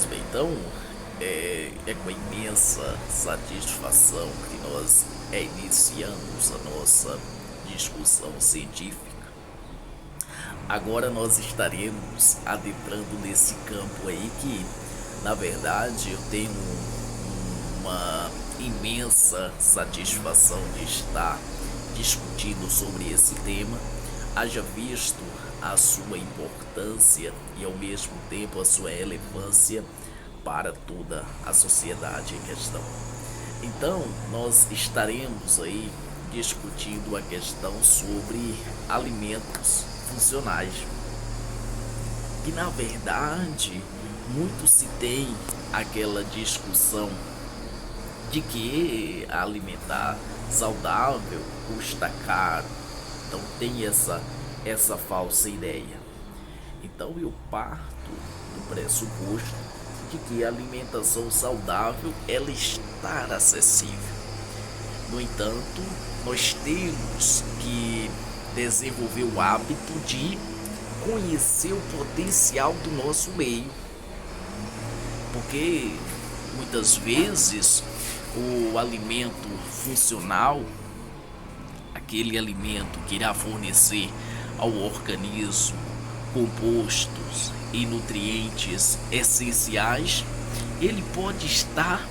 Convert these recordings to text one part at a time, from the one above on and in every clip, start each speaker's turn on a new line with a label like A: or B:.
A: Pois bem, então é com imensa satisfação que nós iniciamos a nossa discussão científica. Agora nós estaremos adentrando nesse campo aí que, na verdade, eu tenho uma imensa satisfação de estar discutindo sobre esse tema, haja visto a sua importância e ao mesmo tempo a sua relevância para toda a sociedade em questão. Então, nós estaremos aí discutindo a questão sobre alimentos funcionais. Que na verdade, muito se tem aquela discussão de que alimentar saudável custa caro. Então tem essa falsa ideia. Então eu parto do pressuposto de que a alimentação saudável ela está acessível. No entanto, nós temos que desenvolver o hábito de conhecer o potencial do nosso meio. Porque muitas vezes o alimento funcional, aquele alimento que irá fornecer ao organismo compostos e nutrientes essenciais, ele pode estar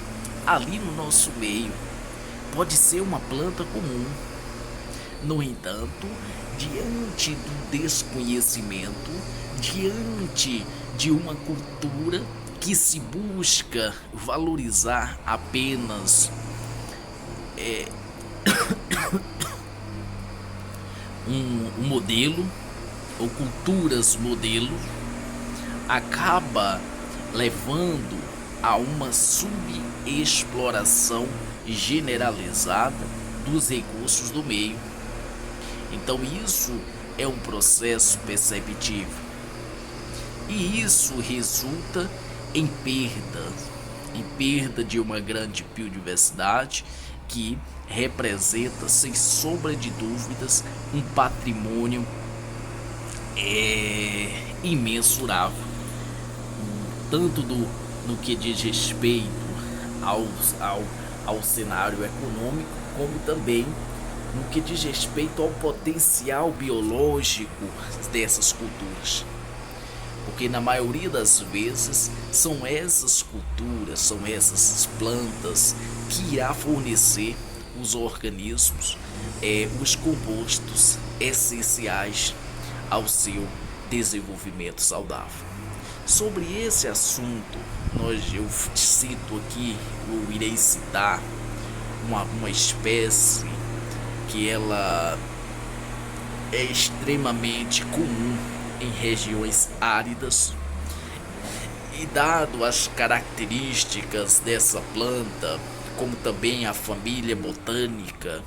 A: ali no nosso meio, pode ser uma planta comum. No entanto, diante do desconhecimento, diante de uma cultura que se busca valorizar apenas um modelo ou culturas modelo, acaba levando a uma subexploração generalizada dos recursos do meio. Então isso é um processo perceptível e isso resulta em perda de uma grande biodiversidade que representa, sem sombra de dúvidas, um patrimônio imensurável, tanto no que diz respeito ao cenário econômico, como também no que diz respeito ao potencial biológico dessas culturas. Porque na maioria das vezes são essas culturas, são essas plantas que irá fornecer os organismos, os compostos essenciais ao seu desenvolvimento saudável. Sobre esse assunto, eu cito aqui, eu irei citar uma espécie que ela é extremamente comum em regiões áridas, e dado as características dessa planta, como também a família botânica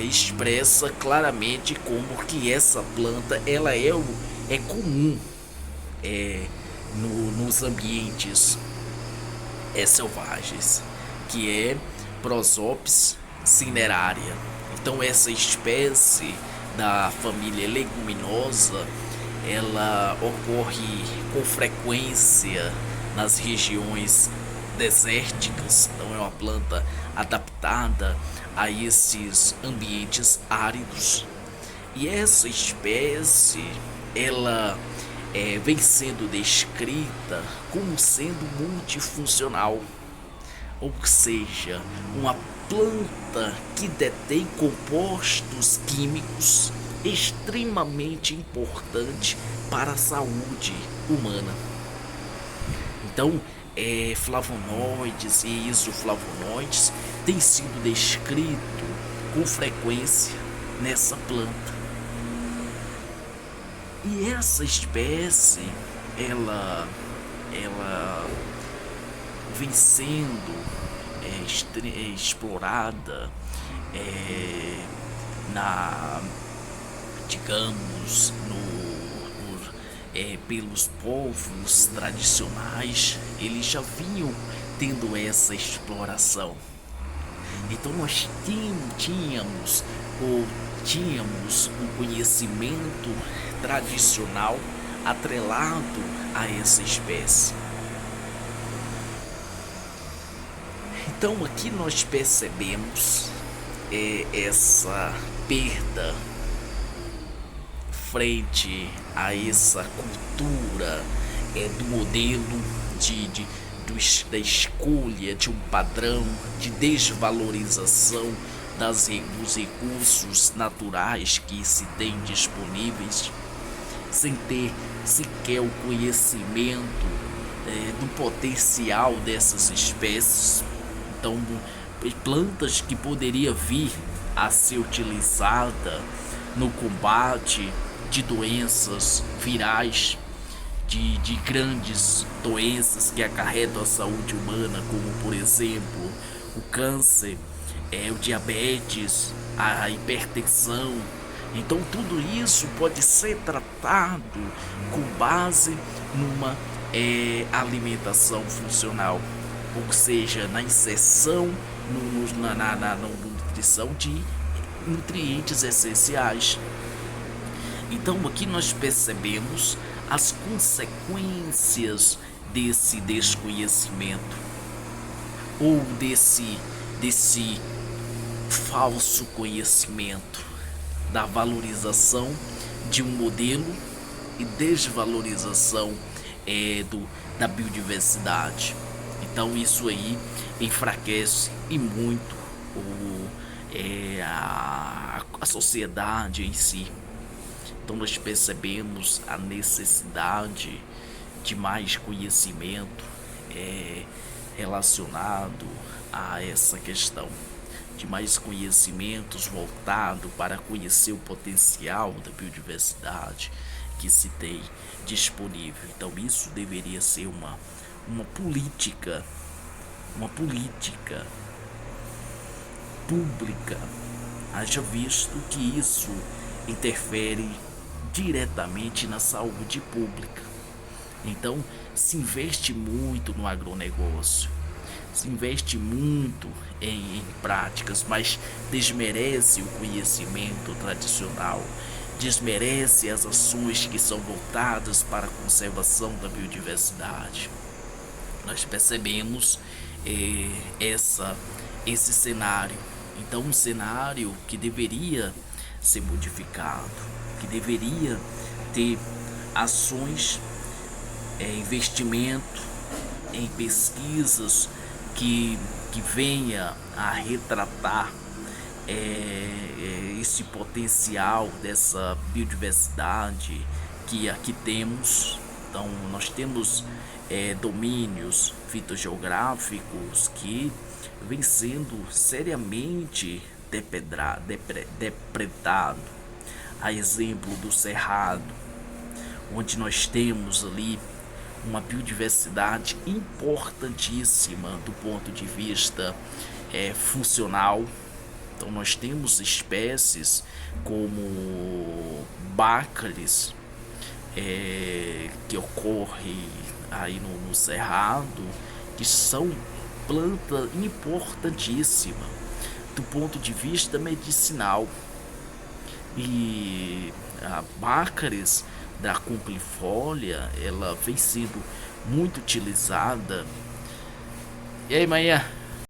A: expressa claramente como que essa planta ela é comum nos ambientes selvagens, que é Prosopis cinerária. Então essa espécie da família leguminosa ela ocorre com frequência nas regiões desérticas. Então é uma planta adaptada a esses ambientes áridos. E essa espécie ela vem sendo descrita como sendo multifuncional, ou seja, uma planta que detém compostos químicos extremamente importante para a saúde humana. Então, flavonoides e isoflavonoides têm sido descrito com frequência nessa planta. E essa espécie, ela vem sendo explorada digamos, pelos povos tradicionais. Eles já vinham tendo essa exploração. Então nós tínhamos um conhecimento tradicional atrelado a essa espécie. Então aqui nós percebemos essa perda frente a essa cultura do modelo da escolha de um padrão de desvalorização dos recursos naturais que se tem disponíveis, sem ter sequer o conhecimento do potencial dessas espécies. Então, plantas que poderia vir a ser utilizada no combate de doenças virais, de grandes doenças que acarretam a saúde humana, como por exemplo o câncer, o diabetes, a hipertensão. Então tudo isso pode ser tratado com base numa alimentação funcional, ou seja, na inserção na nutrição de nutrientes essenciais. Então aqui nós percebemos as consequências desse desconhecimento ou desse falso conhecimento, da valorização de um modelo e desvalorização da biodiversidade. Então isso aí enfraquece e muito a sociedade em si. Então nós percebemos a necessidade de mais conhecimento relacionado a essa questão, de mais conhecimentos voltado para conhecer o potencial da biodiversidade que se tem disponível. Então isso deveria ser uma política pública, haja visto que isso interfere diretamente na saúde pública. Então se investe muito no agronegócio, se investe muito em práticas, mas desmerece o conhecimento tradicional, desmerece as ações que são voltadas para a conservação da biodiversidade. Nós percebemos esse cenário. Então um cenário que deveria ser modificado, que deveria ter ações, investimento em pesquisas que venha a retratar esse potencial dessa biodiversidade que aqui temos. Então nós temos domínios fitogeográficos que vem sendo seriamente depredado, a exemplo do Cerrado, onde nós temos ali uma biodiversidade importantíssima do ponto de vista funcional. Então nós temos espécies como bácaris que ocorre aí no Cerrado, que são planta importantíssima do ponto de vista medicinal. E a Baccharis draculifolia, ela vem sendo muito utilizada. E aí, manhã?